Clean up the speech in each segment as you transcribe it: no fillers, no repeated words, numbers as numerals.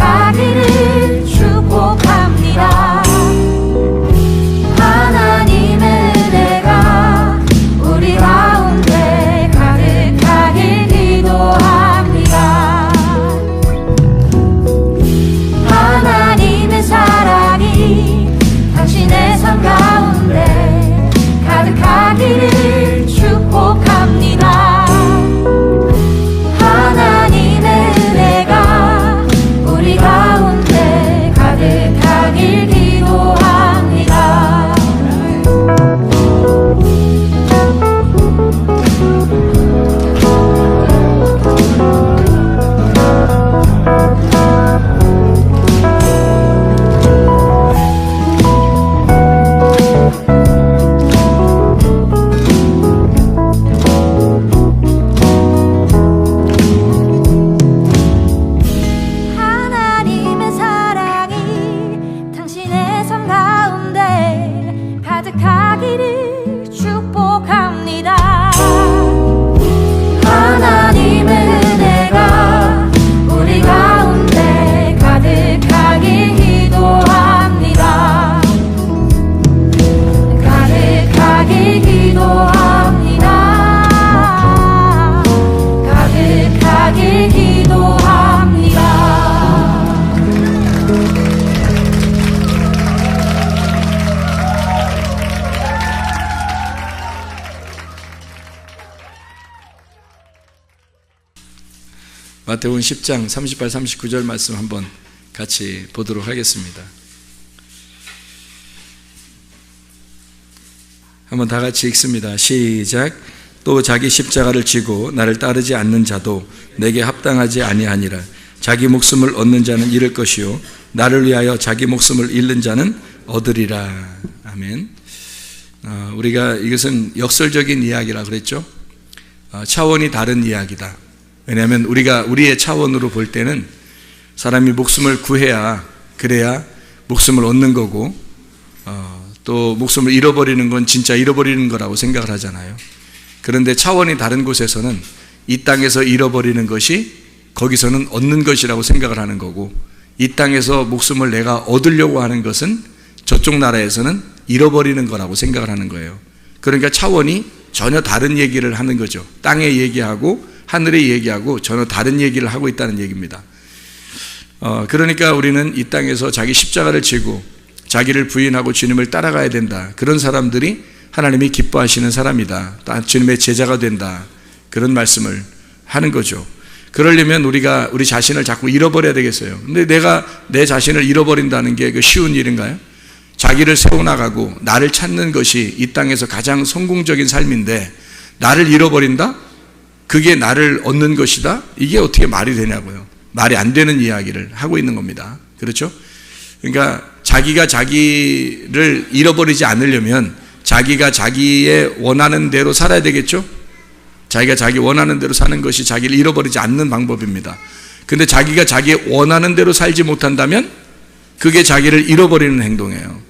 가득하기를 축복합니다. 하나님의 은혜가 우리 가운데 가득하길 기도합니다. 하나님의 사랑이 당신의 삶 가운데 가득하기를 축복합니다. 하나님의 은혜가 우리 가운데 가득하길 기도합니다. 하나님의 사랑이 당신의 삶 가운데 가득하기를 축복합니다. 하나님의 은혜가 우리 가운데 가득하길 기도합니다. 가득하길 기도합니다. 가득하길 기도합니다. 마태복음 10장 38, 39절 말씀 한번 같이 보도록 하겠습니다. 한번 다 같이 읽습니다. 시작. 또 자기 십자가를 지고 나를 따르지 않는 자도 내게 합당하지 아니하니라. 자기 목숨을 얻는 자는 잃을 것이요 나를 위하여 자기 목숨을 잃는 자는 얻으리라. 아멘. 우리가 이것은 역설적인 이야기라 그랬죠. 차원이 다른 이야기다. 왜냐하면 우리가 우리의 차원으로 볼 때는 사람이 목숨을 구해야 그래야 목숨을 얻는 거고 또 목숨을 잃어버리는 건 진짜 잃어버리는 거라고 생각을 하잖아요. 그런데 차원이 다른 곳에서는 이 땅에서 잃어버리는 것이 거기서는 얻는 것이라고 생각을 하는 거고, 이 땅에서 목숨을 내가 얻으려고 하는 것은 저쪽 나라에서는 잃어버리는 거라고 생각을 하는 거예요. 그러니까 차원이 전혀 다른 얘기를 하는 거죠. 땅의 얘기하고 하늘의 얘기하고 전혀 다른 얘기를 하고 있다는 얘기입니다. 그러니까 우리는 이 땅에서 자기 십자가를 지고 자기를 부인하고 주님을 따라가야 된다. 그런 사람들이 하나님이 기뻐하시는 사람이다. 주님의 제자가 된다. 그런 말씀을 하는 거죠. 그러려면 우리가 우리 자신을 자꾸 잃어버려야 되겠어요. 근데 내가 내 자신을 잃어버린다는 게 그 쉬운 일인가요? 자기를 세워나가고 나를 찾는 것이 이 땅에서 가장 성공적인 삶인데 나를 잃어버린다? 그게 나를 얻는 것이다? 이게 어떻게 말이 되냐고요. 말이 안 되는 이야기를 하고 있는 겁니다. 그렇죠? 그러니까 자기가 자기를 잃어버리지 않으려면 자기가 자기의 원하는 대로 살아야 되겠죠? 자기가 자기 원하는 대로 사는 것이 자기를 잃어버리지 않는 방법입니다. 근데 자기가 자기 원하는 대로 살지 못한다면 그게 자기를 잃어버리는 행동이에요.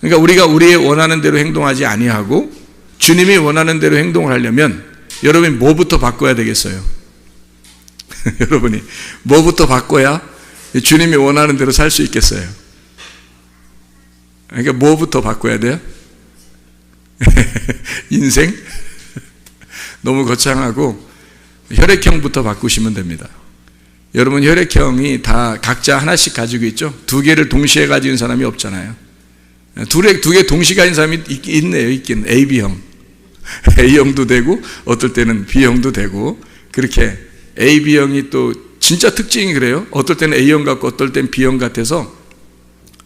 그러니까 우리가 우리의 원하는 대로 행동하지 아니하고 주님이 원하는 대로 행동을 하려면 여러분이 뭐부터 바꿔야 되겠어요? 여러분이 뭐부터 바꿔야 주님이 원하는 대로 살 수 있겠어요? 그러니까 뭐부터 바꿔야 돼요? 인생? 너무 거창하고 혈액형부터 바꾸시면 됩니다. 여러분 혈액형이 다 각자 하나씩 가지고 있죠? 두 개를 동시에 가지고 있는 사람이 없잖아요. 두 개 동시에 가진 사람이 있네요. 있긴 AB형. A형도 되고 어떨 때는 B형도 되고, 그렇게 AB형이 또 진짜 특징이 그래요. 어떨 때는 A형 같고 어떨 때는 B형 같아서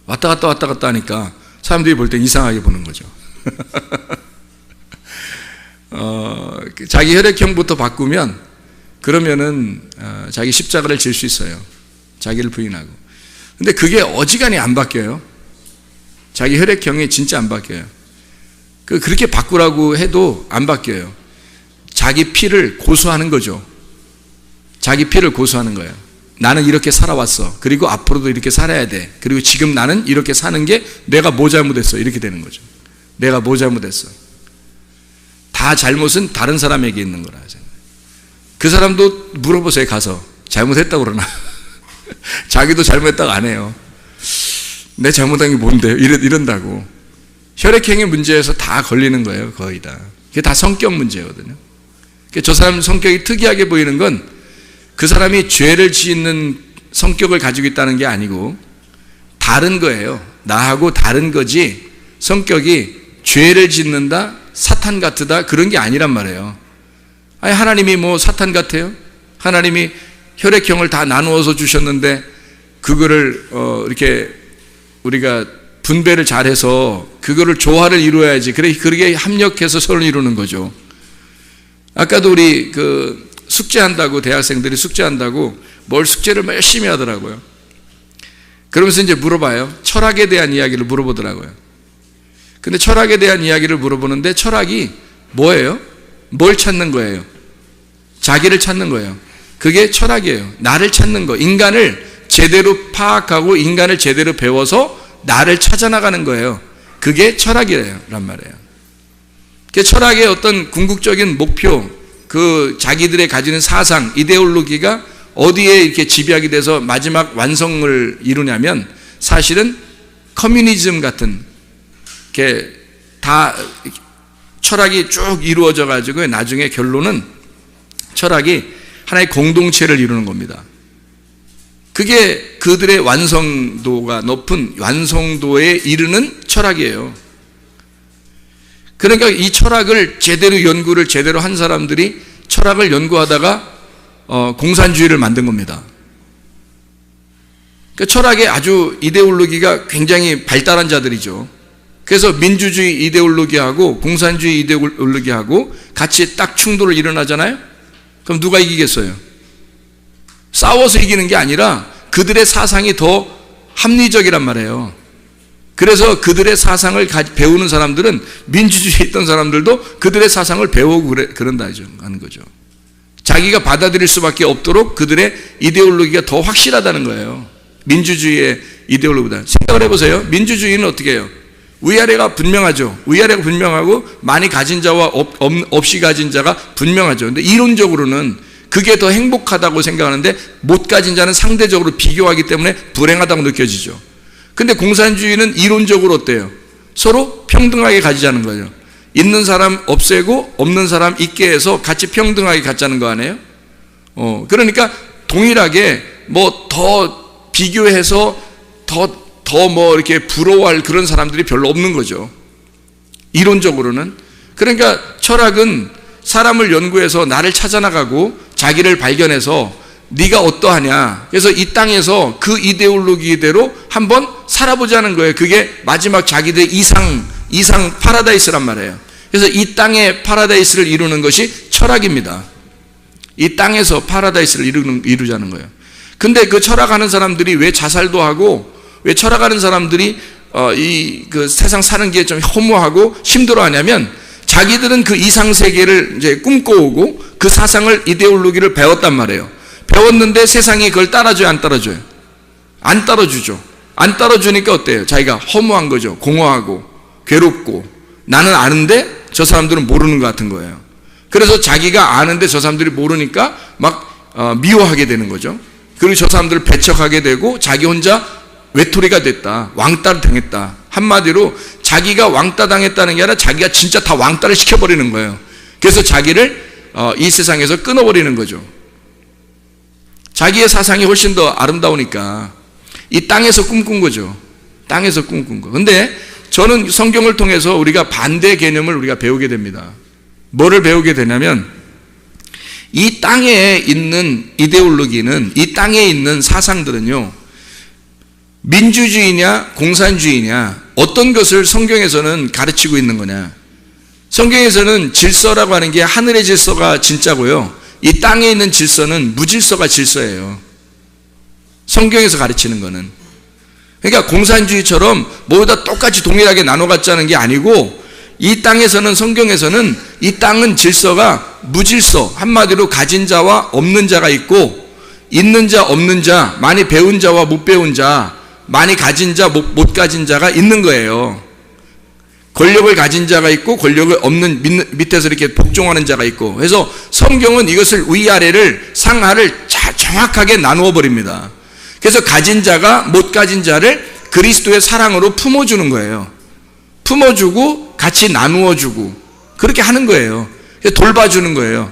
왔다 갔다 하니까 사람들이 볼 땐 이상하게 보는 거죠. 자기 혈액형부터 바꾸면 그러면은 자기 십자가를 질 수 있어요. 자기를 부인하고. 근데 그게 어지간히 안 바뀌어요. 자기 혈액형이 진짜 안 바뀌어요. 그렇게 바꾸라고 해도 안 바뀌어요. 자기 피를 고수하는 거죠. 자기 피를 고수하는 거예요. 나는 이렇게 살아왔어. 그리고 앞으로도 이렇게 살아야 돼. 그리고 지금 나는 이렇게 사는 게 내가 뭐 잘못했어. 이렇게 되는 거죠. 내가 뭐 잘못했어. 다 잘못은 다른 사람에게 있는 거라. 그 사람도 물어보세요. 가서 잘못했다고 그러나. 자기도 잘못했다고 안 해요. 내 잘못한 게 뭔데요? 이런다고. 혈액형의 문제에서 다 걸리는 거예요, 거의 다. 그게 다 성격 문제거든요. 저 사람 성격이 특이하게 보이는 건 그 사람이 죄를 짓는 성격을 가지고 있다는 게 아니고 다른 거예요. 나하고 다른 거지 성격이 죄를 짓는다, 사탄 같으다 그런 게 아니란 말이에요. 아니 하나님이 뭐 사탄 같아요? 하나님이 혈액형을 다 나누어서 주셨는데 그거를 이렇게 우리가 분배를 잘해서 그거를 조화를 이루어야지. 그렇게 합력해서 서로 이루는 거죠. 아까도 우리 숙제한다고 대학생들이 숙제한다고 뭘 숙제를 열심히 하더라고요. 그러면서 이제 물어봐요. 철학에 대한 이야기를 물어보더라고요. 근데 철학에 대한 이야기를 물어보는데 철학이 뭐예요? 뭘 찾는 거예요? 자기를 찾는 거예요. 그게 철학이에요. 나를 찾는 거. 인간을 제대로 파악하고 인간을 제대로 배워서 나를 찾아나가는 거예요. 그게 철학이란 말이에요. 그 철학의 어떤 궁극적인 목표, 자기들의 가지는 사상, 이데올로기가 어디에 이렇게 집약이 돼서 마지막 완성을 이루냐면 사실은 커뮤니즘 같은 게 다 철학이 쭉 이루어져 가지고 나중에 결론은 철학이 하나의 공동체를 이루는 겁니다. 그게 그들의 완성도가 높은 완성도에 이르는 철학이에요. 그러니까 이 철학을 제대로 연구를 제대로 한 사람들이 철학을 연구하다가 공산주의를 만든 겁니다. 그러니까 철학의 아주 이데올로기가 굉장히 발달한 자들이죠. 그래서 민주주의 이데올로기하고 공산주의 이데올로기하고 같이 딱 충돌을 일어나잖아요. 그럼 누가 이기겠어요? 싸워서 이기는 게 아니라 그들의 사상이 더 합리적이란 말이에요. 그래서 그들의 사상을 배우는 사람들은 민주주의에 있던 사람들도 그들의 사상을 배우고 그런다 하는 거죠. 자기가 받아들일 수밖에 없도록 그들의 이데올로기가 더 확실하다는 거예요. 민주주의의 이데올로기보다. 생각을 해보세요. 민주주의는 어떻게 해요? 위아래가 분명하죠. 위아래가 분명하고 많이 가진 자와 없이 가진 자가 분명하죠. 근데 이론적으로는 그게 더 행복하다고 생각하는데 못 가진 자는 상대적으로 비교하기 때문에 불행하다고 느껴지죠. 근데 공산주의는 이론적으로 어때요? 서로 평등하게 가지자는 거죠. 있는 사람 없애고 없는 사람 있게 해서 같이 평등하게 갖자는 거 아니에요? 그러니까 동일하게 뭐 더 비교해서 더 뭐 이렇게 부러워할 그런 사람들이 별로 없는 거죠. 이론적으로는. 그러니까 철학은 사람을 연구해서 나를 찾아나가고 자기를 발견해서 네가 어떠하냐. 그래서 이 땅에서 그 이데올로기대로 한번 살아보자는 거예요. 그게 마지막 자기들의 이상 파라다이스란 말이에요. 그래서 이 땅의 파라다이스를 이루는 것이 철학입니다. 이 땅에서 파라다이스를 이루자는 거예요. 근데 그 철학하는 사람들이 왜 자살도 하고 왜 철학하는 사람들이 그 세상 사는 게 좀 허무하고 힘들어하냐면 자기들은 그 이상 세계를 이제 꿈꿔오고 그 사상을 이데올로기를 배웠단 말이에요. 배웠는데 세상이 그걸 따라줘요, 안 따라줘요? 안 따라주죠. 안 따라주니까 어때요? 자기가 허무한 거죠. 공허하고 괴롭고 나는 아는데 저 사람들은 모르는 것 같은 거예요. 그래서 자기가 아는데 저 사람들이 모르니까 막 미워하게 되는 거죠. 그리고 저 사람들을 배척하게 되고 자기 혼자 외톨이가 됐다. 왕따를 당했다. 한마디로 자기가 왕따 당했다는 게 아니라 자기가 진짜 다 왕따를 시켜버리는 거예요. 그래서 자기를 이 세상에서 끊어버리는 거죠. 자기의 사상이 훨씬 더 아름다우니까 이 땅에서 꿈꾼 거죠. 땅에서 꿈꾼 거. 근데 저는 성경을 통해서 우리가 반대 개념을 우리가 배우게 됩니다. 뭐를 배우게 되냐면 이 땅에 있는 이데올로기는, 이 땅에 있는 사상들은요, 민주주의냐 공산주의냐 어떤 것을 성경에서는 가르치고 있는 거냐. 성경에서는 질서라고 하는 게 하늘의 질서가 진짜고요, 이 땅에 있는 질서는 무질서가 질서예요. 성경에서 가르치는 거는. 그러니까 공산주의처럼 모두 다 똑같이 동일하게 나눠 갖자는 게 아니고, 이 땅에서는, 성경에서는 이 땅은 질서가 무질서, 한마디로 가진 자와 없는 자가 있고, 있는 자 없는 자, 많이 배운 자와 못 배운 자, 많이 가진 자 못 가진 자가 있는 거예요. 권력을 가진 자가 있고 권력을 없는 밑에서 이렇게 복종하는 자가 있고. 그래서 성경은 이것을 위아래를 상하를 정확하게 나누어 버립니다. 그래서 가진 자가 못 가진 자를 그리스도의 사랑으로 품어주는 거예요. 품어주고 같이 나누어주고 그렇게 하는 거예요. 돌봐주는 거예요.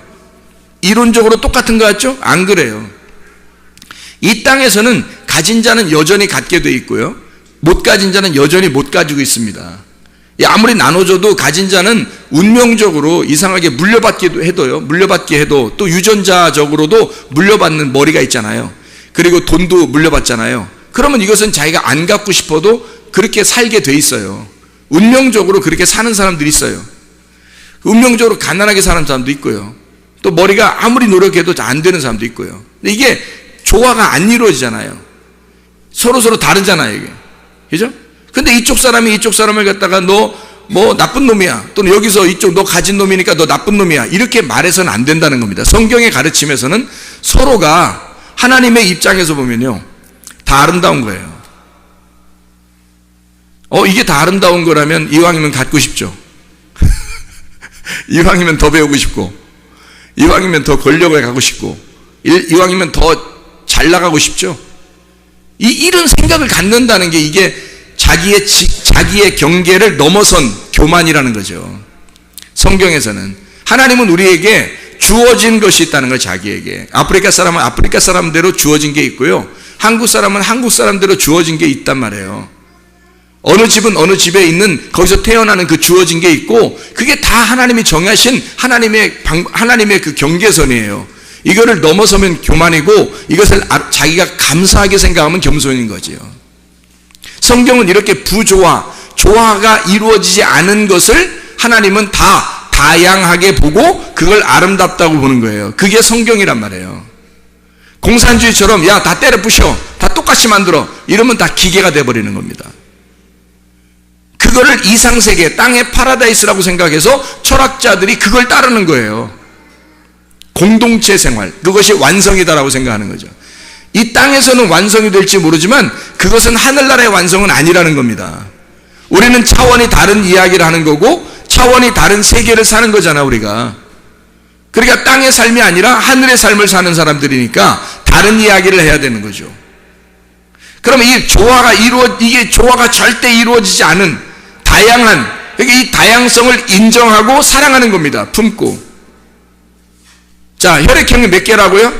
이론적으로 똑같은 거 같죠? 안 그래요. 이 땅에서는 가진 자는 여전히 갖게 돼 있고요, 못 가진 자는 여전히 못 가지고 있습니다. 아무리 나눠줘도 가진 자는 운명적으로 이상하게 물려받게 해도 또 유전자적으로도 물려받는 머리가 있잖아요. 그리고 돈도 물려받잖아요. 그러면 이것은 자기가 안 갖고 싶어도 그렇게 살게 돼 있어요. 운명적으로 그렇게 사는 사람들이 있어요. 운명적으로 가난하게 사는 사람도 있고요, 또 머리가 아무리 노력해도 안 되는 사람도 있고요. 근데 이게 조화가 안 이루어지잖아요. 서로 다르잖아요, 이게. 그죠? 근데 이쪽 사람이 이쪽 사람을 갖다가 너 뭐 나쁜 놈이야, 또는 여기서 이쪽 너 가진 놈이니까 너 나쁜 놈이야, 이렇게 말해서는 안 된다는 겁니다. 성경의 가르침에서는 서로가 하나님의 입장에서 보면요, 다 아름다운 거예요. 이게 다 아름다운 거라면 이왕이면 갖고 싶죠. 이왕이면 더 배우고 싶고, 이왕이면 더 권력을 갖고 싶고, 이왕이면 더 잘 나가고 싶죠. 이런 생각을 갖는다는 게 이게 자기의 경계를 넘어선 교만이라는 거죠. 성경에서는 하나님은 우리에게 주어진 것이 있다는 걸, 자기에게. 아프리카 사람은 아프리카 사람대로 주어진 게 있고요, 한국 사람은 한국 사람대로 주어진 게 있단 말이에요. 어느 집은 어느 집에 있는, 거기서 태어나는 그 주어진 게 있고, 그게 다 하나님이 정하신 하나님의 그 경계선이에요. 이거를 넘어서면 교만이고, 이것을 자기가 감사하게 생각하면 겸손인 거지요. 성경은 이렇게 조화가 이루어지지 않은 것을 하나님은 다 다양하게 보고 그걸 아름답다고 보는 거예요. 그게 성경이란 말이에요. 공산주의처럼 야, 다 때려 부셔, 다 똑같이 만들어, 이러면 다 기계가 돼버리는 겁니다. 그거를 이상세계, 땅의 파라다이스라고 생각해서 철학자들이 그걸 따르는 거예요. 공동체 생활, 그것이 완성이다라고 생각하는 거죠. 이 땅에서는 완성이 될지 모르지만 그것은 하늘나라의 완성은 아니라는 겁니다. 우리는 차원이 다른 이야기를 하는 거고, 차원이 다른 세계를 사는 거잖아, 우리가. 그러니까 땅의 삶이 아니라 하늘의 삶을 사는 사람들이니까 다른 이야기를 해야 되는 거죠. 그러면 이게 조화가 절대 이루어지지 않은 다양한, 그러니까 이 다양성을 인정하고 사랑하는 겁니다. 품고. 자, 혈액형이 몇 개라고요?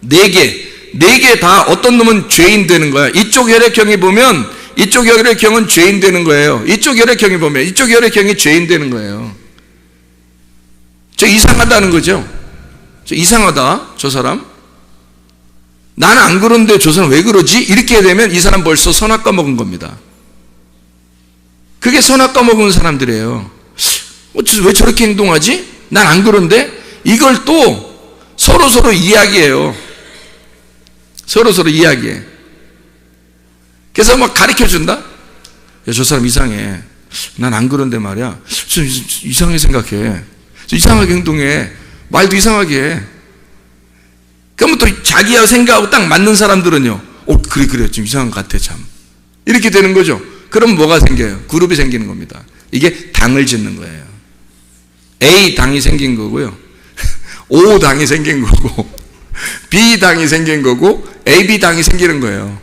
4개. 4개 다 어떤 놈은 죄인 되는 거야. 이쪽 혈액형이 보면 이쪽 혈액형은 죄인 되는 거예요. 이쪽 혈액형이 보면 이쪽 혈액형이 죄인 되는 거예요. 저 이상하다는 거죠. 저 이상하다, 저 사람. 나는 안 그런데 저 사람 왜 그러지? 이렇게 되면 이 사람 벌써 선악과 먹은 겁니다. 그게 선악과 먹은 사람들이에요. 왜 저렇게 행동하지? 난 안 그런데? 이걸 또 서로 이야기해요. 서로 이야기해. 그래서 막 가르쳐 준다? 야, 저 사람 이상해. 난 안 그런데 말이야. 좀 이상하게 생각해. 좀 이상하게 행동해. 말도 이상하게 해. 그러면 또 자기와 생각하고 딱 맞는 사람들은요, 그래, 좀 이상한 것 같아, 참. 이렇게 되는 거죠. 그럼 뭐가 생겨요? 그룹이 생기는 겁니다. 이게 당을 짓는 거예요. A 당이 생긴 거고요, O 당이 생긴 거고, B 당이 생긴 거고, AB 당이 생기는 거예요.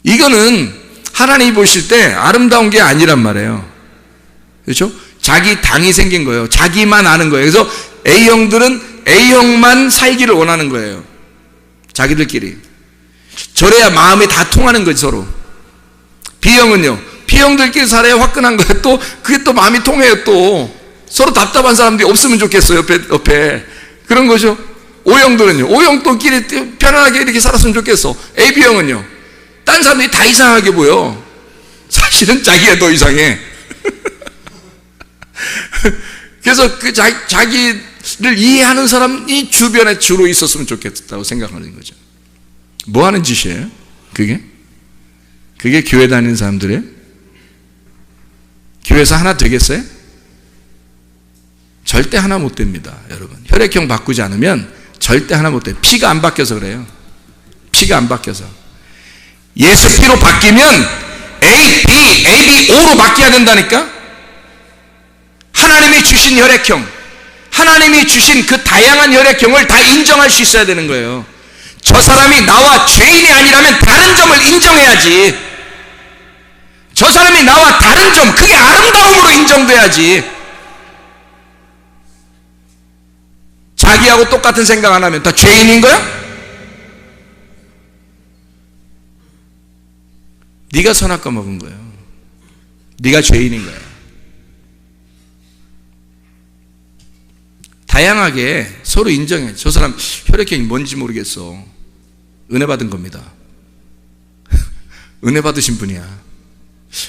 이거는 하나님이 보실 때 아름다운 게 아니란 말이에요. 그렇죠? 자기 당이 생긴 거예요. 자기만 아는 거예요. 그래서 A형들은 A형만 살기를 원하는 거예요. 자기들끼리. 저래야 마음이 다 통하는 거지, 서로. B형은요, B형들끼리 살아야 화끈한 거예요. 또 그게 또 마음이 통해요. 또 서로 답답한 사람들이 없으면 좋겠어요, 옆에. 그런 거죠. O형들은요, O형들끼리 편안하게 이렇게 살았으면 좋겠어. AB형은요, 딴 사람들이 다 이상하게 보여. 사실은 자기가 더 이상해. 그래서 그 자기를 이해하는 사람이 주변에 주로 있었으면 좋겠다고 생각하는 거죠. 뭐 하는 짓이에요? 그게 교회 다니는 사람들이에요? 교회에서 하나 되겠어요? 절대 하나 못 됩니다, 여러분. 혈액형 바꾸지 않으면 절대 하나 못 돼요. 피가 안 바뀌어서 그래요. 피가 안 바뀌어서. 예수 피로 바뀌면 A, B, AB, O로 바뀌어야 된다니까? 하나님이 주신 혈액형, 하나님이 주신 그 다양한 혈액형을 다 인정할 수 있어야 되는 거예요. 저 사람이 나와 죄인이 아니라면 다른 점을 인정해야지. 저 사람이 나와 다른 점, 그게 아름다움으로 인정돼야지. 자기하고 똑같은 생각 안 하면 다 죄인인 거야? 네가 선악과 먹은 거예요. 네가 죄인인 거야. 다양하게 서로 인정해. 저 사람 혈액형이 뭔지 모르겠어. 은혜 받은 겁니다. 은혜 받으신 분이야.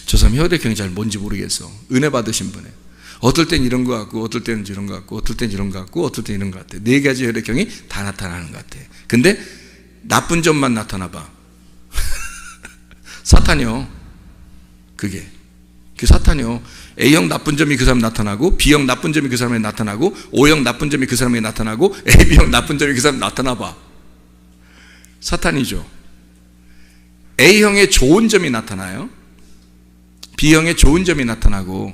저 사람 혈액형이 잘 뭔지 모르겠어. 은혜 받으신 분이에요. 어떨 땐 이런 것 같고, 어떨 때는 이런 것 같고, 어떨 땐 이런 것 같고, 어떨 땐 이런 것 같아. 네 가지 혈액형이 다 나타나는 것 같아. 근데 나쁜 점만 나타나 봐. 사탄이요. 그게 사탄이요. A형 나쁜 점이 그 사람에 나타나고, B형 나쁜 점이 그 사람에 나타나고, O형 나쁜 점이 그 사람에 나타나고, AB형 나쁜 점이 그 사람에 나타나 봐. 사탄이죠. A형의 좋은 점이 나타나요. B형의 좋은 점이 나타나고,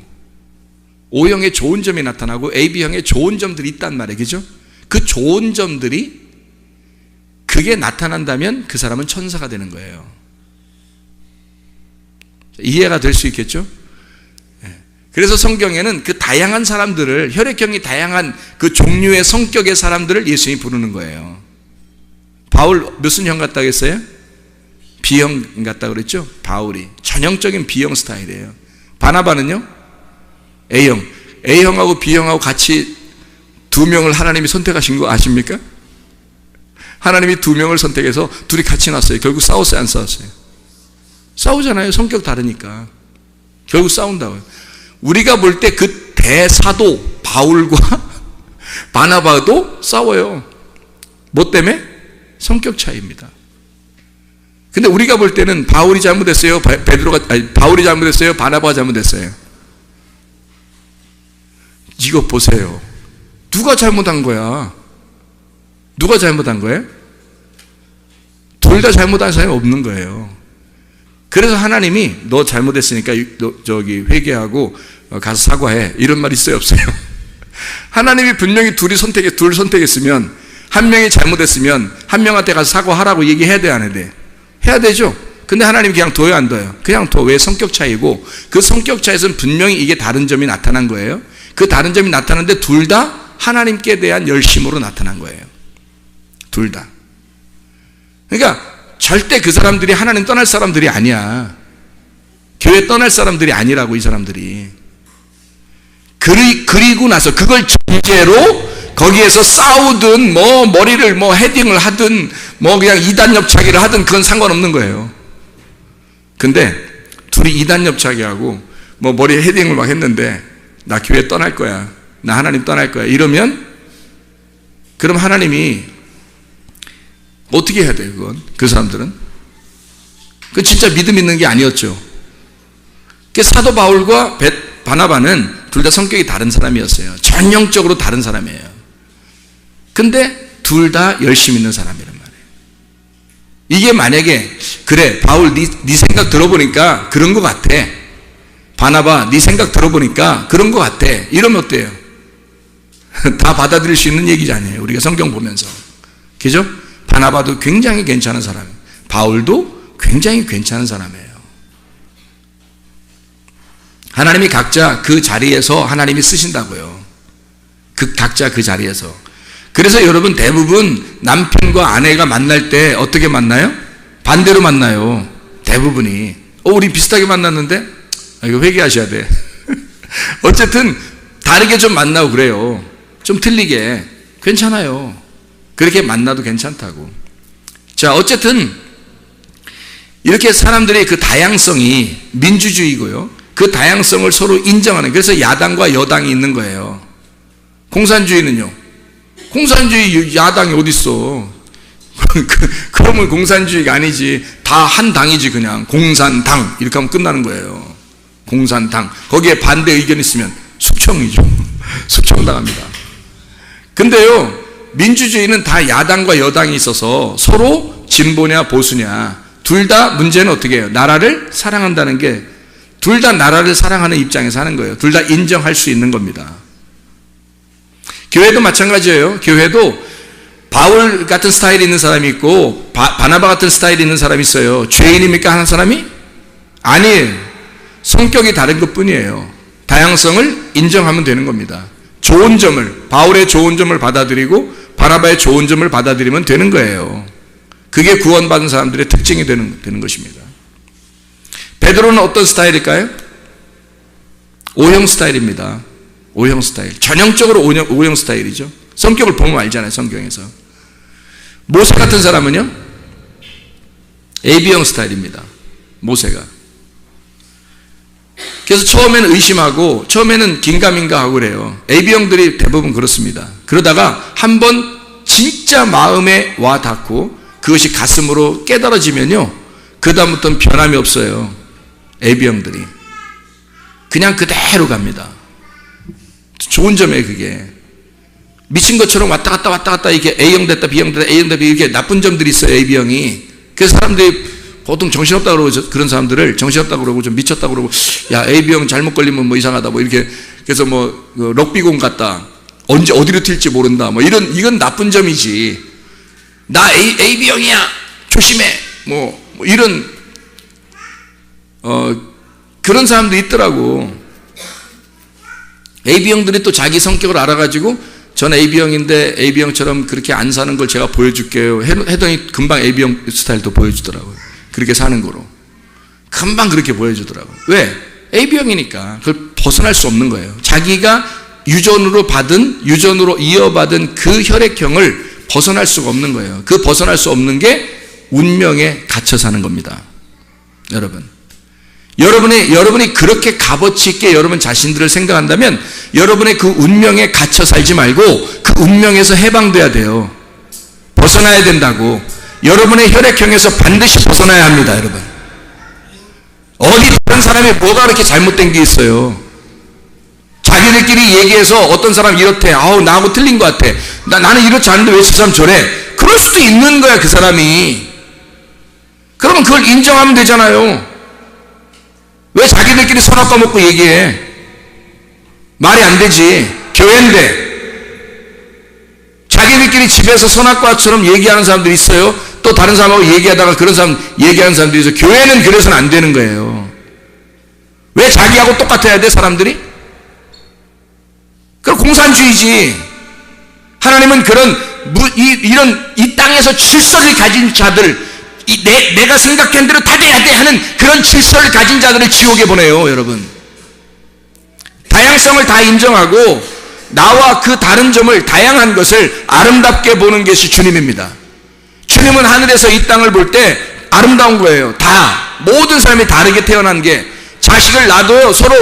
O형의 좋은 점이 나타나고, AB형의 좋은 점들이 있단 말이에요. 그죠? 그 좋은 점들이 그게 나타난다면 그 사람은 천사가 되는 거예요. 이해가 될 수 있겠죠? 그래서 성경에는 그 다양한 사람들을, 혈액형이 다양한 그 종류의 성격의 사람들을 예수님이 부르는 거예요. 바울 무슨 형 같다고 했어요? B형 같다고 그랬죠? 바울이 전형적인 B형 스타일이에요. 바나바는요? A형. A형하고 B형하고 같이 두 명을 하나님이 선택하신 거 아십니까? 하나님이 두 명을 선택해서 둘이 같이 났어요. 결국 싸웠어요? 안 싸웠어요? 싸우잖아요. 성격 다르니까. 결국 싸운다고요. 우리가 볼 때 그 대사도 바울과 바나바도 싸워요. 뭐 때문에? 성격 차이입니다. 근데 우리가 볼 때는 바울이 잘못했어요? 바울이 잘못했어요? 바나바가 잘못했어요? 이거 보세요. 누가 잘못한 거야? 누가 잘못한 거예요? 둘 다 잘못한 사람이 없는 거예요. 그래서 하나님이 너 잘못했으니까 저기 회개하고 가서 사과해, 이런 말 있어요, 없어요? 하나님이 분명히 둘 선택했으면, 한 명이 잘못했으면 한 명한테 가서 사과하라고 얘기해야 돼, 안 해야 돼? 해야 되죠. 근데 하나님이 그냥 둬요, 안 둬요? 그냥 둬. 왜? 성격 차이고, 그 성격 차이에서는 분명히 이게 다른 점이 나타난 거예요. 그 다른 점이 나타났는데 둘 다 하나님께 대한 열심으로 나타난 거예요. 둘 다. 그러니까 절대 그 사람들이 하나님 떠날 사람들이 아니야. 교회 떠날 사람들이 아니라고, 이 사람들이. 그리고 나서 그걸 전제로 거기에서 싸우든 뭐 머리를 뭐 헤딩을 하든 뭐 그냥 이단 옆차기를 하든 그건 상관없는 거예요. 근데 둘이 이단 옆차기하고 뭐 머리에 헤딩을 막 했는데 나 교회 떠날 거야, 나 하나님 떠날 거야, 이러면 그럼 하나님이 어떻게 해야 돼요? 그건 그 사람들은 그 진짜 믿음 있는 게 아니었죠. 사도 바울과 바나바는 둘 다 성격이 다른 사람이었어요. 전형적으로 다른 사람이에요. 근데 둘 다 열심 있는 사람이란 말이에요. 이게 만약에 그래 바울 네 생각 들어보니까 그런 것 같아, 바나바 네 생각 들어보니까 그런 것 같아, 이러면 어때요? 다 받아들일 수 있는 얘기잖아요. 우리가 성경 보면서. 그죠? 바나바도 굉장히 괜찮은 사람이에요. 바울도 굉장히 괜찮은 사람이에요. 하나님이 각자 그 자리에서 하나님이 쓰신다고요. 각자 그 자리에서. 그래서 여러분 대부분 남편과 아내가 만날 때 어떻게 만나요? 반대로 만나요. 대부분이. 우리 비슷하게 만났는데? 이거 회개하셔야 돼. 어쨌든 다르게 좀 만나고 그래요. 좀 틀리게. 괜찮아요. 그렇게 만나도 괜찮다고. 자, 어쨌든 이렇게 사람들의 그 다양성이 민주주의고요. 그 다양성을 서로 인정하는, 그래서 야당과 여당이 있는 거예요. 공산주의는요? 공산주의 야당이 어딨어? 그러면 공산주의가 아니지. 다 한 당이지. 그냥 공산당 이렇게 하면 끝나는 거예요. 공산당. 거기에 반대 의견 있으면 숙청이죠. 숙청당합니다. 근데요, 민주주의는 다 야당과 여당이 있어서 서로 진보냐 보수냐 둘 다 문제는 어떻게 해요? 나라를 사랑한다는 게, 둘 다 나라를 사랑하는 입장에서 하는 거예요. 둘 다 인정할 수 있는 겁니다. 교회도 마찬가지예요. 교회도 바울 같은 스타일이 있는 사람이 있고 바나바 같은 스타일이 있는 사람이 있어요. 죄인입니까 하는 사람이? 아니에요. 성격이 다른 것뿐이에요. 다양성을 인정하면 되는 겁니다. 좋은 점을, 바울의 좋은 점을 받아들이고 바나바의 좋은 점을 받아들이면 되는 거예요. 그게 구원받은 사람들의 특징이 되는 것입니다. 베드로는 어떤 스타일일까요? O형 스타일입니다. O형 스타일. 전형적으로 O형 스타일이죠. 성격을 보면 알잖아요, 성경에서. 모세 같은 사람은요, AB형 스타일입니다. 모세가. 그래서 처음에는 의심하고, 처음에는 긴가민가 하고 그래요. AB형들이 대부분 그렇습니다. 그러다가 한번 진짜 마음에 와 닿고, 그것이 가슴으로 깨달아지면요, 그다음부터는 변함이 없어요. AB형들이. 그냥 그대로 갑니다. 좋은 점이에요, 그게. 미친 것처럼 왔다 갔다 이렇게 A형 됐다 B형 됐다 A형 됐다 이렇게 나쁜 점들이 있어요, AB형이. 그래서 사람들이 보통 정신없다고 그러고, 그런 사람들을 정신없다고 그러고 좀 미쳤다고 그러고, 야, AB형 잘못 걸리면 뭐 이상하다 뭐 이렇게. 그래서 뭐 럭비공 같다, 언제 어디로 튈지 모른다 뭐 이건 나쁜 점이지. 나 AB형이야 조심해 뭐 이런 그런 사람도 있더라고. AB형들이 또 자기 성격을 알아가지고, 전 AB형인데 AB형처럼 그렇게 안 사는 걸 제가 보여줄게요 해더니 금방 AB형 스타일도 보여주더라고요. 그렇게 사는 거로 금방 그렇게 보여주더라고요. 왜? AB형이니까 그걸 벗어날 수 없는 거예요. 자기가 유전으로 이어받은 그 혈액형을 벗어날 수가 없는 거예요. 그 벗어날 수 없는 게 운명에 갇혀 사는 겁니다. 여러분이 그렇게 값어치 있게 여러분 자신들을 생각한다면 여러분의 그 운명에 갇혀 살지 말고 그 운명에서 해방돼야 돼요. 벗어나야 된다고. 여러분의 혈액형에서 반드시 벗어나야 합니다, 여러분. 어디 다른 사람이 뭐가 그렇게 잘못된 게 있어요? 자기들끼리 얘기해서 어떤 사람 이렇대, 아우 나하고 틀린 것 같아, 나는 이렇지 않은데 왜 저 사람 저래? 그럴 수도 있는 거야, 그 사람이. 그러면 그걸 인정하면 되잖아요. 왜 자기들끼리 선악 까먹고 얘기해? 말이 안 되지. 교회인데 자기들끼리 집에서 선악과처럼 얘기하는 사람들이 있어요. 또 다른 사람하고 얘기하다가 그런 사람 얘기하는 사람들이 있어요. 교회는 그래서는 안 되는 거예요. 왜 자기하고 똑같아야 돼, 사람들이? 그럼 공산주의지. 하나님은 이 땅에서 질서를 가진 자들, 내가 생각한 대로 다 돼야 돼 하는 그런 질서를 가진 자들을 지옥에 보내요, 여러분. 다양성을 다 인정하고 나와 그 다른 점을, 다양한 것을 아름답게 보는 것이 주님입니다. 주님은 하늘에서 이 땅을 볼 때 아름다운 거예요. 모든 사람이 다르게 태어난 게. 자식을 낳아도 서로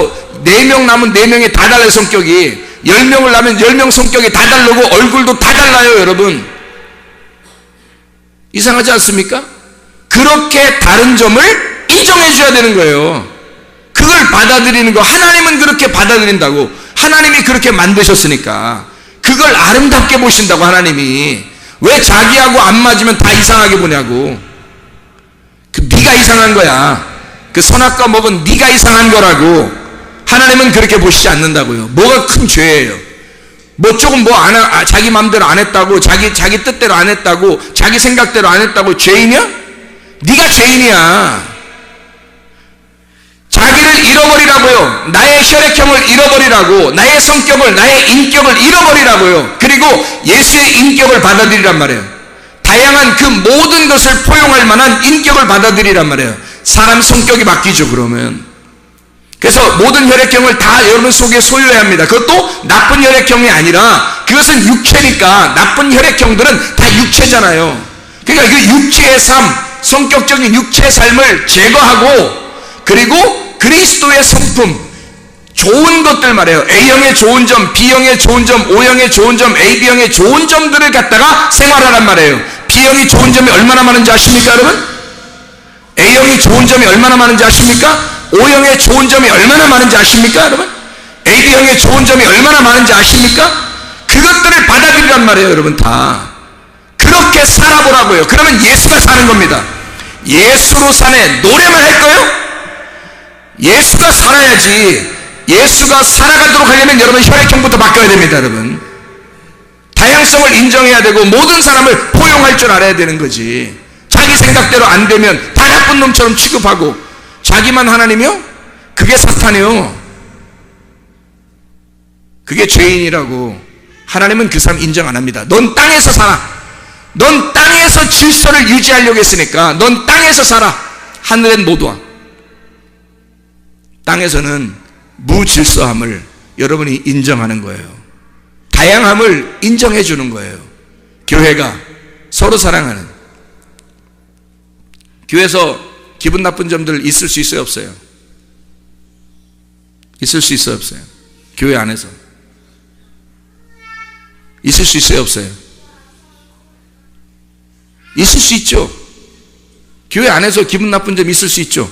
4명 낳으면 4명이 다 달라요, 성격이. 10명을 낳으면 10명 성격이 다 다르고 얼굴도 다 달라요, 여러분. 이상하지 않습니까? 그렇게 다른 점을 인정해 줘야 되는 거예요. 그걸 받아들이는 거. 하나님은 그렇게 받아들인다고. 하나님이 그렇게 만드셨으니까 그걸 아름답게 보신다고. 하나님이 왜 자기하고 안 맞으면 다 이상하게 보냐고. 네가 이상한 거야. 그 선악과 먹은 네가 이상한 거라고. 하나님은 그렇게 보시지 않는다고요. 뭐가 큰 죄예요? 뭐 조금 자기 마음대로 안 했다고, 자기 뜻대로 안 했다고, 자기 생각대로 안 했다고 죄인이야? 네가 죄인이야. 자기를 잃어버리라고요. 나의 혈액형을 잃어버리라고. 나의 성격을, 나의 인격을 잃어버리라고요. 그리고 예수의 인격을 받아들이란 말이에요. 다양한 그 모든 것을 포용할 만한 인격을 받아들이란 말이에요. 사람 성격이 바뀌죠, 그러면. 그래서 모든 혈액형을 다 여러분 속에 소유해야 합니다. 그것도 나쁜 혈액형이 아니라, 그것은 육체니까. 나쁜 혈액형들은 다 육체잖아요. 그러니까 그 육체의 삶, 성격적인 육체의 삶을 제거하고, 그리고 그리스도의 성품, 좋은 것들 말이에요. A형의 좋은 점, B형의 좋은 점, O형의 좋은 점, AB형의 좋은 점들을 갖다가 생활하란 말이에요. B형이 좋은 점이 얼마나 많은지 아십니까, 여러분? A형이 좋은 점이 얼마나 많은지 아십니까? O형의 좋은 점이 얼마나 많은지 아십니까, 여러분? AB형의 좋은 점이 얼마나 많은지 아십니까? 그것들을 받아들이란 말이에요, 여러분. 다 그렇게 살아보라고요. 그러면 예수가 사는 겁니다. 예수로 사네. 노래만 할 거예요? 예수가 살아야지. 예수가 살아가도록 하려면 여러분 혈액형부터 바꿔야 됩니다, 여러분. 다양성을 인정해야 되고 모든 사람을 포용할 줄 알아야 되는 거지. 자기 생각대로 안 되면 다 나쁜 놈처럼 취급하고 자기만 하나님이요? 그게 사탄이요. 그게 죄인이라고. 하나님은 그 사람 인정 안 합니다. 넌 땅에서 살아. 넌 땅에서 질서를 유지하려고 했으니까 넌 땅에서 살아. 하늘엔 못 와. 땅에서는 무질서함을 여러분이 인정하는 거예요. 다양함을 인정해 주는 거예요. 교회가 서로 사랑하는. 교회에서 기분 나쁜 점들 있을 수 있어요, 없어요? 있을 수 있어요, 없어요? 교회 안에서 있을 수 있어요, 없어요? 있을 수 있죠. 교회 안에서 기분 나쁜 점 있을 수 있죠.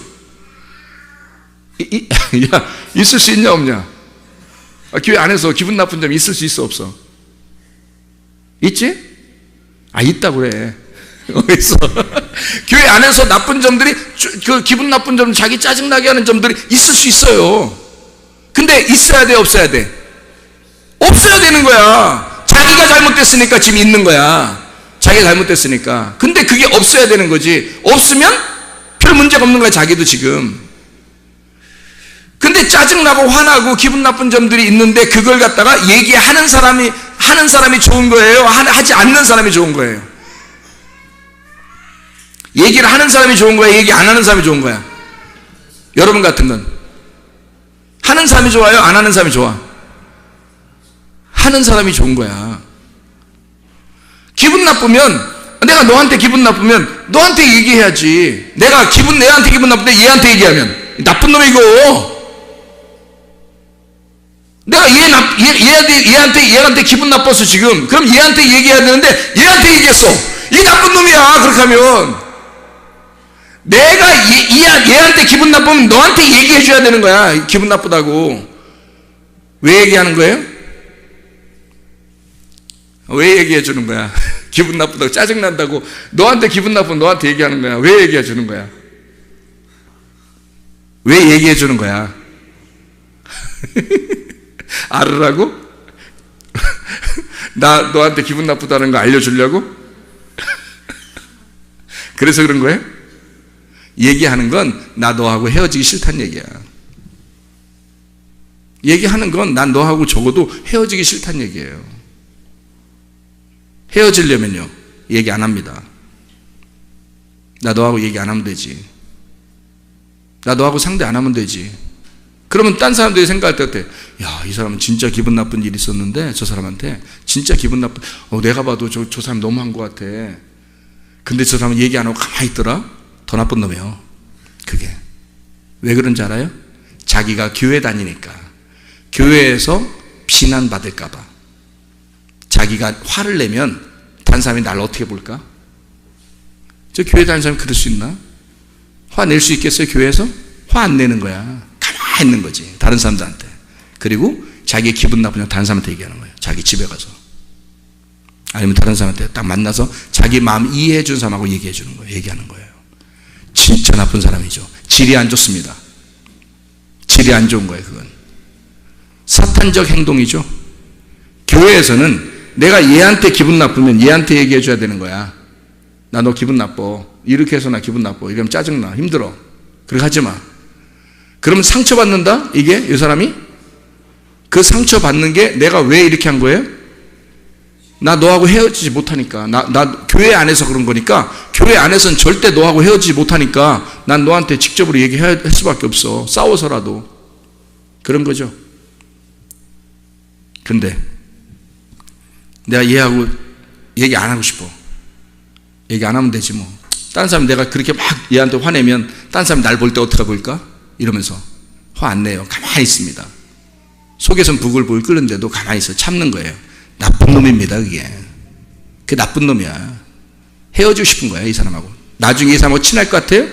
야, 있을 수 있냐 없냐? 교회 안에서 기분 나쁜 점 있을 수 있어 없어? 있지? 있다 그래. 있어. 교회 안에서 나쁜 점들이, 그 기분 나쁜 점, 자기 짜증나게 하는 점들이 있을 수 있어요. 근데 있어야 돼, 없어야 돼? 없어야 되는 거야. 자기가 잘못됐으니까 지금 있는 거야. 자기가 잘못됐으니까. 근데 그게 없어야 되는 거지. 없으면 별 문제가 없는 거야, 자기도 지금. 근데 짜증나고 화나고 기분 나쁜 점들이 있는데 그걸 갖다가 얘기하는 사람이 좋은 거예요? 하지 않는 사람이 좋은 거예요? 얘기를 하는 사람이 좋은 거야? 얘기 안 하는 사람이 좋은 거야? 여러분 같은 건 하는 사람이 좋아요? 안 하는 사람이 좋아? 하는 사람이 좋은 거야. 기분 나쁘면, 내가 너한테 기분 나쁘면 너한테 얘기해야지. 내한테 기분 나쁜데 얘한테 얘기하면 나쁜 놈이고, 내가 얘한테 기분 나빠서 지금, 그럼 얘한테 얘기해야 되는데 얘한테 얘기했어. 이 나쁜 놈이야. 그렇게 하면 내가 얘한테 기분 나쁘면 너한테 얘기해 줘야 되는 거야. 기분 나쁘다고. 왜 얘기하는 거예요? 왜 얘기해 주는 거야? 기분 나쁘다고, 짜증난다고 너한테 기분 나쁘면 너한테 얘기하는 거야. 왜 얘기해 주는 거야? 왜 얘기해 주는 거야? 알으라고? 나 너한테 기분 나쁘다는 거 알려주려고? 그래서 그런 거예요? 얘기하는 건 나 너하고 헤어지기 싫다는 얘기야. 얘기하는 건 난 너하고 적어도 헤어지기 싫다는 얘기예요. 헤어지려면요, 얘기 안 합니다. 나 너하고 얘기 안 하면 되지. 나 너하고 상대 안 하면 되지. 그러면 딴 사람들이 생각할 때 어때? 야, 이 사람은 진짜 기분 나쁜 일이 있었는데 저 사람한테 진짜 기분 나쁜, 내가 봐도 저 사람 너무한 것 같아. 근데 저 사람은 얘기 안 하고 가만히 있더라? 더 나쁜 놈이에요. 그게 왜 그런지 알아요? 자기가 교회 다니니까, 교회에서 비난받을까 봐 자기가 화를 내면 다른 사람이 나를 어떻게 볼까? 저 교회 다니는 사람이 그럴 수 있나? 화 낼 수 있겠어요? 교회에서? 화 안 내는 거야. 가만히 있는 거지, 다른 사람들한테. 그리고 자기 기분 나쁘면 다른 사람한테 얘기하는 거예요. 자기 집에 가서, 아니면 다른 사람한테 딱 만나서 자기 마음 이해해 준 사람하고 얘기해 주는 거예요. 얘기하는 거예요. 진짜 나쁜 사람이죠. 질이 안 좋습니다. 질이 안 좋은 거예요. 그건 사탄적 행동이죠. 교회에서는 내가 얘한테 기분 나쁘면 얘한테 얘기해 줘야 되는 거야. 나 너 기분 나빠. 이렇게 해서 나 기분 나빠. 이러면 짜증나. 힘들어. 그렇게 하지 마. 그러면 상처받는다? 이 사람이? 그 상처받는 게 내가 왜 이렇게 한 거예요? 나 너하고 헤어지지 못하니까. 나 교회 안에서 그런 거니까, 교회 안에서는 절대 너하고 헤어지지 못하니까 난 너한테 직접으로 얘기할 수밖에 없어. 싸워서라도. 그런 거죠. 근데 내가 얘하고 얘기 안 하고 싶어. 얘기 안 하면 되지 뭐. 다른 사람 내가 그렇게 막 얘한테 화내면 다른 사람이 날 볼 때 어떻게 볼까? 이러면서 화 안 내요. 가만히 있습니다. 속에선 부글부글 끓는데도 가만히 있어. 참는 거예요. 나쁜 놈입니다. 그게 나쁜 놈이야. 헤어지고 싶은 거야, 이 사람하고. 나중에 이 사람하고 친할 것 같아요?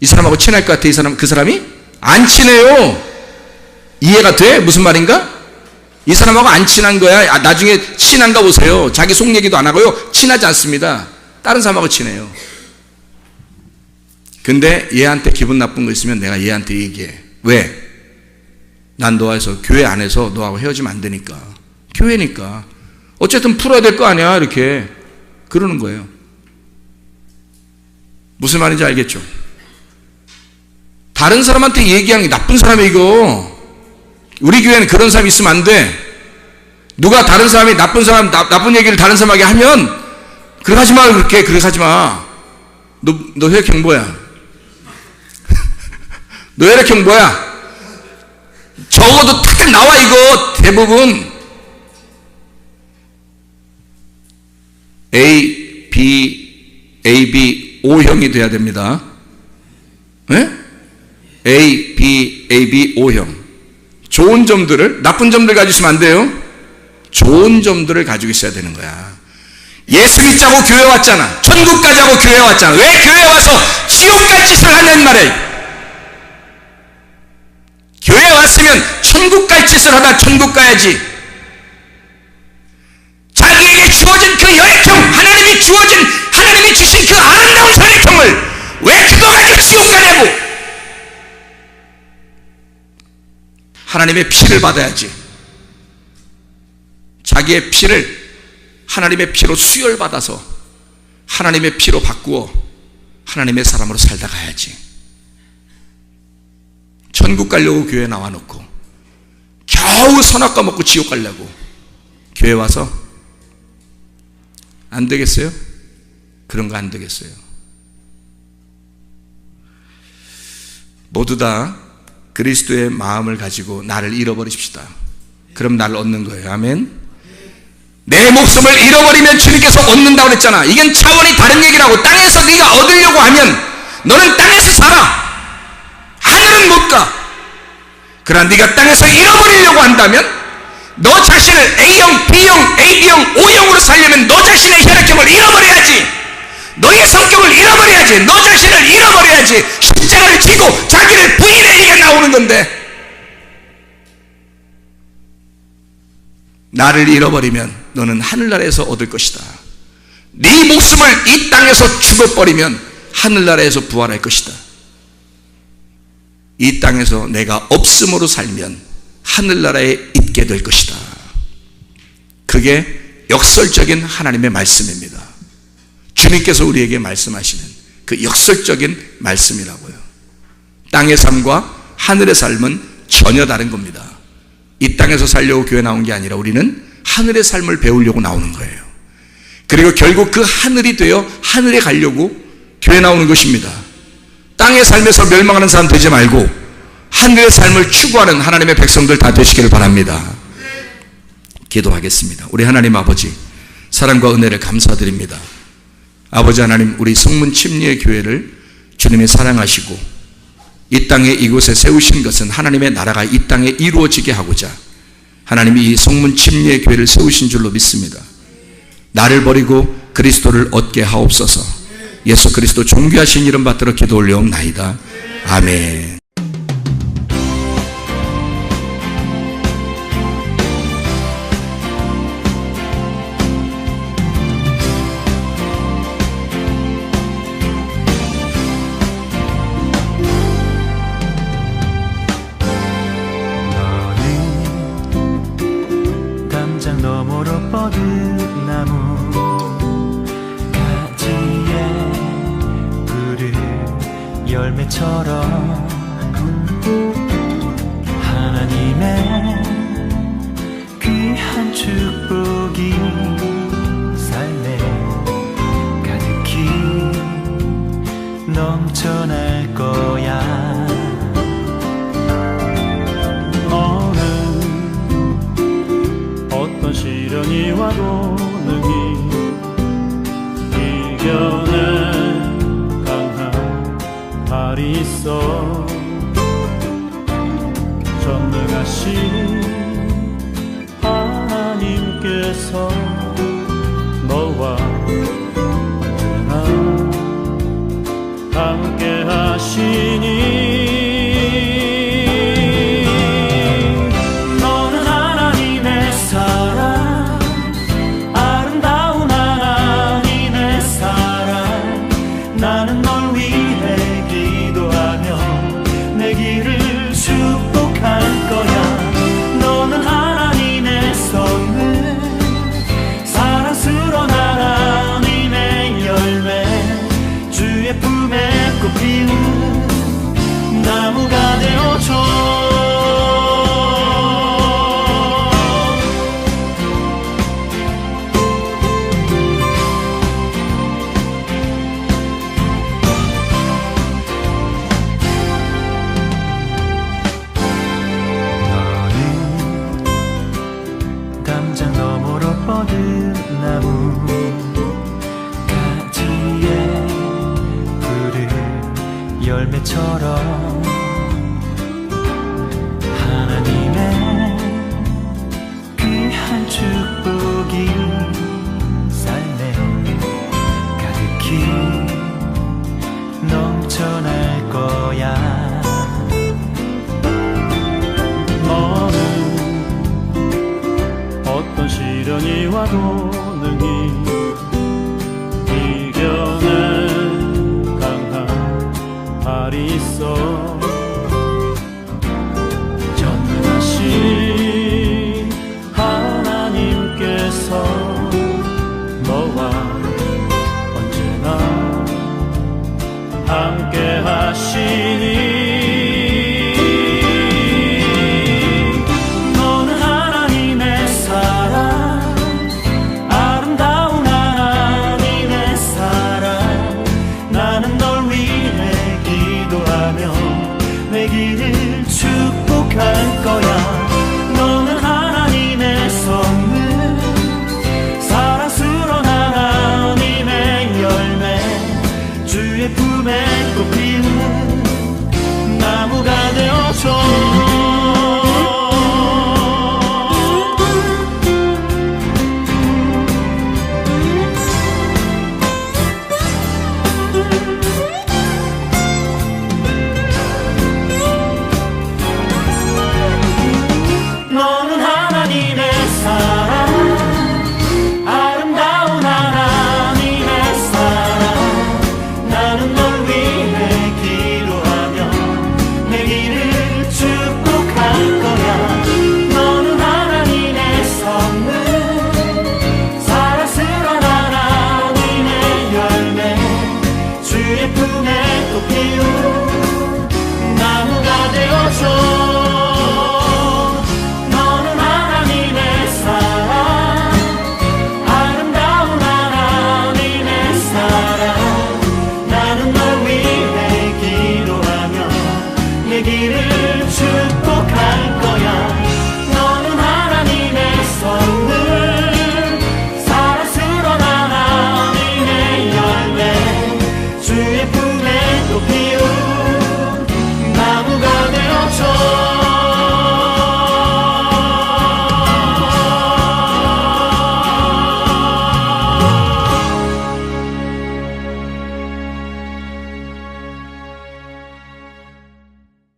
이 사람하고 친할 것 같아? 그 사람이? 안 친해요. 이해가 돼? 무슨 말인가? 이 사람하고 안 친한 거야. 나중에 친한가 보세요. 자기 속 얘기도 안 하고요, 친하지 않습니다. 다른 사람하고 친해요. 근데 얘한테 기분 나쁜 거 있으면 내가 얘한테 얘기해. 왜? 난 너와서 교회 안에서 너하고 헤어지면 안 되니까. 교회니까. 어쨌든 풀어야 될 거 아니야, 이렇게 그러는 거예요. 무슨 말인지 알겠죠? 다른 사람한테 얘기하는 게 나쁜 사람이 이거. 우리 교회는 그런 사람이 있으면 안 돼. 누가 다른 사람이 나쁜 얘기를 다른 사람에게 하면 그렇게 하지 마, 그렇게 하지 마. 너 혈액형 뭐야? 너 혈액형 뭐야? 적어도 딱 나와, 이거 대부분 A, B, O형이 돼야 됩니다. 네? A, B, O형. 좋은 점들을, 나쁜 점들 가지고 있으면 안 돼요. 좋은 점들을 가지고 있어야 되는 거야. 예수 믿자고 교회 왔잖아. 천국 가자고 교회 왔잖아. 왜 교회 와서 지옥 갈 짓을 하냐는 말이에요. 교회 왔으면 천국 갈 짓을 하다 천국 가야지. 자기에게 주어진 그 혈액형, 하나님이 주신 그 아름다운 혈액형을 왜 그거 가지고 지옥 가냐고. 하나님의 피를 받아야지. 자기의 피를 하나님의 피로 수혈받아서 하나님의 피로 바꾸어 하나님의 사람으로 살다 가야지. 천국 가려고 교회 나와놓고 겨우 선악과 먹고 지옥 가려고 교회 와서 안 되겠어요? 그런 거 안 되겠어요. 모두 다 그리스도의 마음을 가지고 나를 잃어버리십시다. 그럼 나를 얻는 거예요. 아멘. 내 목숨을 잃어버리면 주님께서 얻는다고 그랬잖아. 이건 차원이 다른 얘기라고. 땅에서 네가 얻으려고 하면 너는 땅에서 살아. 하늘은 못 가. 그러나 네가 땅에서 잃어버리려고 한다면 너 자신을 A형, B형, AB형, O형으로 살려면 너 자신의 혈액형을 잃어버려야지. 너의 성격을 잃어버려야지. 너 자신을 잃어버려야지. 십자가를 지고 자기를 부인해, 이게 나오는 건데. 나를 잃어버리면 너는 하늘나라에서 얻을 것이다. 네 목숨을 이 땅에서 죽어버리면 하늘나라에서 부활할 것이다. 이 땅에서 내가 없음으로 살면 하늘나라에 있게 될 것이다. 그게 역설적인 하나님의 말씀입니다. 주님께서 우리에게 말씀하시는 그 역설적인 말씀이라고요. 땅의 삶과 하늘의 삶은 전혀 다른 겁니다. 이 땅에서 살려고 교회 나온 게 아니라 우리는 하늘의 삶을 배우려고 나오는 거예요. 그리고 결국 그 하늘이 되어 하늘에 가려고 교회 나오는 것입니다. 땅의 삶에서 멸망하는 사람 되지 말고 하늘의 삶을 추구하는 하나님의 백성들 다 되시기를 바랍니다. 기도하겠습니다. 우리 하나님 아버지, 사랑과 은혜를 감사드립니다. 아버지 하나님, 우리 성문 침례의 교회를 주님이 사랑하시고 이 땅에 이곳에 세우신 것은 하나님의 나라가 이 땅에 이루어지게 하고자 하나님이 이 성문 침례의 교회를 세우신 줄로 믿습니다. 나를 버리고 그리스도를 얻게 하옵소서. 예수 그리스도 존귀하신 이름 받들어 기도 올려옵나이다. 아멘. 너머로 뻗은 나무 가지에 푸른 열매처럼 하나님의 귀한 축복이 삶에 가득히 넘쳐날 거야. 어떤 시련이 와도 능히 이겨낼 강한 발이 있어. 전능하신 하나님께서 너와 언제나 함께 하시니 나무가 되어줘. 담장 너머로 뻗은 나무 가지에 푸른 열매처럼 하나님의 귀한 축복이 삶에 가득히 넘쳐날 거야. 너는 어떤 시련이 와도 능히 이겨낸 강한 발이 있어. 전능하신 하나님께서 너와 언제나 함께 하시니 내 길을 축복할 거야. 너는 하나님의 선물, 사랑스러운 하나님의 열매, 주의 품에 꽃 피우는 나무가 되어줘. 너는 하나님의 사랑, 아름다운 하나님의 사랑. 나는 널 위해 기도하며 내 길을 축복할 거야. 너는 하나님의 선물, 사랑스러운 하나님의 열매, 주의 품에 꽃 피우는